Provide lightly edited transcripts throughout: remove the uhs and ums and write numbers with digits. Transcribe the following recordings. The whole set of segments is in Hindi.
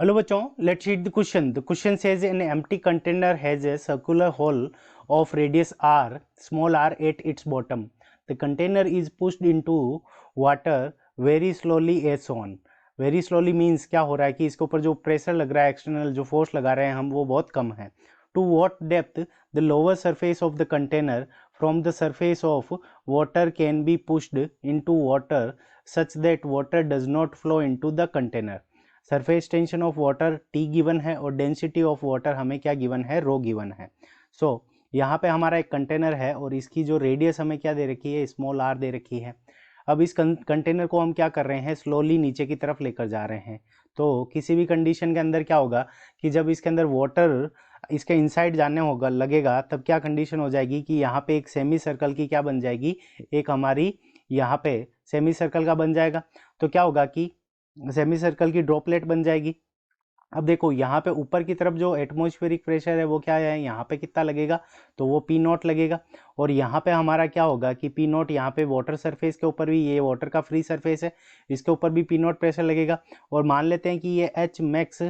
Hello bachcho, let's read the question. The question says an empty container has a circular hole of radius r, small r at its bottom. The container is pushed into water very slowly as shown. Very slowly means क्या हो रहा है कि इसके ऊपर जो प्रेशर लग रहा है, एक्सटर्नल जो फोर्स लगा रहे हैं हम, वो बहुत कम है. To what depth the lower surface of the container from the surface of water can be pushed into water such that water does not flow into the container. Surface tension of water T given है और डेंसिटी ऑफ वाटर हमें क्या गिवन है, रो गिवन है. सो यहाँ पे हमारा एक कंटेनर है और इसकी जो रेडियस हमें क्या दे रखी है, स्मॉल आर दे रखी है. अब इस कंटेनर को हम क्या कर रहे हैं, स्लोली नीचे की तरफ लेकर जा रहे हैं. तो किसी भी कंडीशन के अंदर क्या होगा कि जब इसके अंदर वाटर इसके इनसाइड जाने होगा लगेगा, तब क्या कंडीशन हो जाएगी कि यहाँ पे एक सेमी सर्कल की क्या बन जाएगी, एक हमारी यहाँ पे सेमी सर्कल का बन जाएगा. तो क्या होगा कि सेमी सर्कल की ड्रॉपलेट बन जाएगी. अब देखो यहाँ पे ऊपर की तरफ जो एटमॉस्फेरिक प्रेशर है वो क्या है, यहाँ पे कितना लगेगा, तो वो पी नॉट लगेगा. और यहाँ पे हमारा क्या होगा कि पी नॉट, यहाँ पे वाटर सरफेस के ऊपर भी, ये वाटर का फ्री सरफेस है, इसके ऊपर भी पी नॉट प्रेशर लगेगा. और मान लेते हैं कि ये एच मैक्स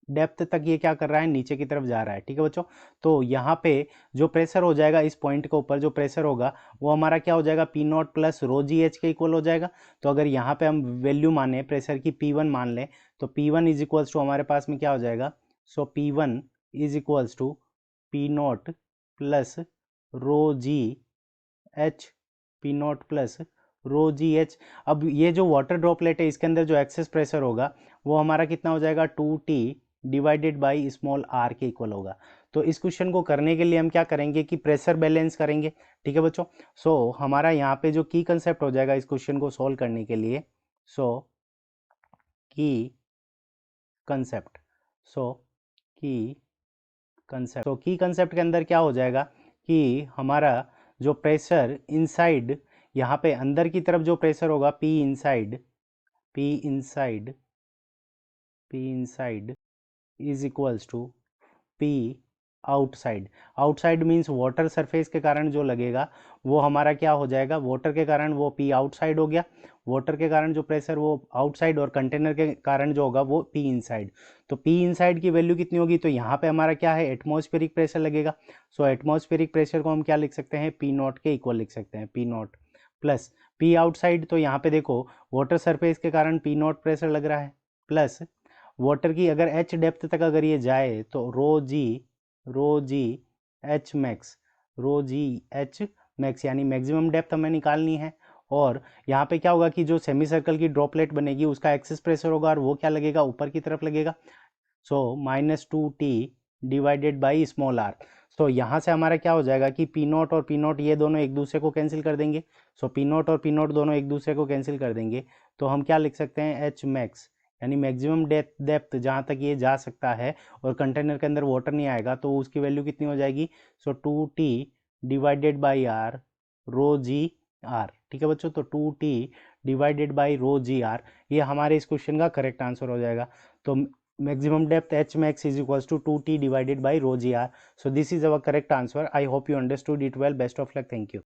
डेप्थ तक ये क्या कर रहा है, नीचे की तरफ जा रहा है. ठीक है बच्चों. तो यहाँ पे जो प्रेशर हो जाएगा इस पॉइंट के ऊपर, जो प्रेशर होगा वो हमारा क्या हो जाएगा, P naught plus rho g H के इक्वल हो जाएगा. तो अगर यहाँ पे हम वैल्यू माने प्रेशर की P1 मान लें, तो P1 इज इक्वल्स टू हमारे पास में क्या हो जाएगा, so P1 is equals to P naught plus rho g h, P naught plus rho g h. अब ये जो वाटर ड्रॉपलेट है इसके अंदर जो एक्सेस प्रेशर होगा वो हमारा कितना हो जाएगा, 2T divided by small r के इक्वल होगा. तो इस क्वेश्चन को करने के लिए हम क्या करेंगे कि प्रेशर बैलेंस करेंगे. ठीक है बच्चों. सो हमारा यहाँ पे जो की कंसेप्ट हो जाएगा इस क्वेश्चन को सॉल्व करने के लिए, सो की कंसेप्ट, सो की कंसेप्ट, तो की कंसेप्ट के अंदर क्या हो जाएगा कि हमारा जो प्रेशर इनसाइड, यहाँ पे अंदर की तरफ जो प्रेशर होगा P inside, P inside, P inside is equals to P outside. Outside means water surface के कारण जो लगेगा वो हमारा क्या हो जाएगा, वाटर के कारण वो पी आउटसाइड हो गया. वाटर के कारण जो प्रेशर वो आउटसाइड, और कंटेनर के कारण जो होगा वो पी इनसाइड. तो पी इनसाइड की वैल्यू कितनी होगी, तो यहाँ पे हमारा क्या है, एटमॉस्फेरिक प्रेशर लगेगा. सो एटमॉस्फेरिक प्रेशर को हम क्या लिख सकते हैं, पी नॉट के इक्वल लिख सकते हैं, P naught plus P outside. तो यहाँ पे देखो वाटर सरफेस के कारण पी नॉट प्रेशर लग रहा है, प्लस वाटर की अगर एच डेप्थ तक अगर ये जाए तो रो जी एच मैक्स, रो जी एच मैक्स यानी मैक्सिमम डेप्थ हमें निकालनी है. और यहाँ पे क्या होगा कि जो सेमी सर्कल की ड्रॉपलेट बनेगी उसका एक्सेस प्रेशर होगा और वो क्या लगेगा, ऊपर की तरफ लगेगा. So -2T divided by small r. So यहाँ से हमारा क्या हो जाएगा कि पी नॉट और पी नॉट ये दोनों एक दूसरे को कैंसिल कर देंगे. सो पी नॉट और पी नॉट दोनों एक दूसरे को कैंसिल कर देंगे. तो हम क्या लिख सकते हैं, एच मैक्स यानी मैक्सिमम डेप्थ जहाँ तक ये जा सकता है और कंटेनर के अंदर वाटर नहीं आएगा तो उसकी वैल्यू कितनी हो जाएगी, so 2T divided by r rho g r. ठीक है बच्चों. तो 2T divided by rho g r, ये हमारे इस क्वेश्चन का करेक्ट आंसर हो जाएगा. तो maximum depth h max is equals to 2T divided by rho gr. So this is our correct answer. I hope you understood it well. Best of luck. Thank you.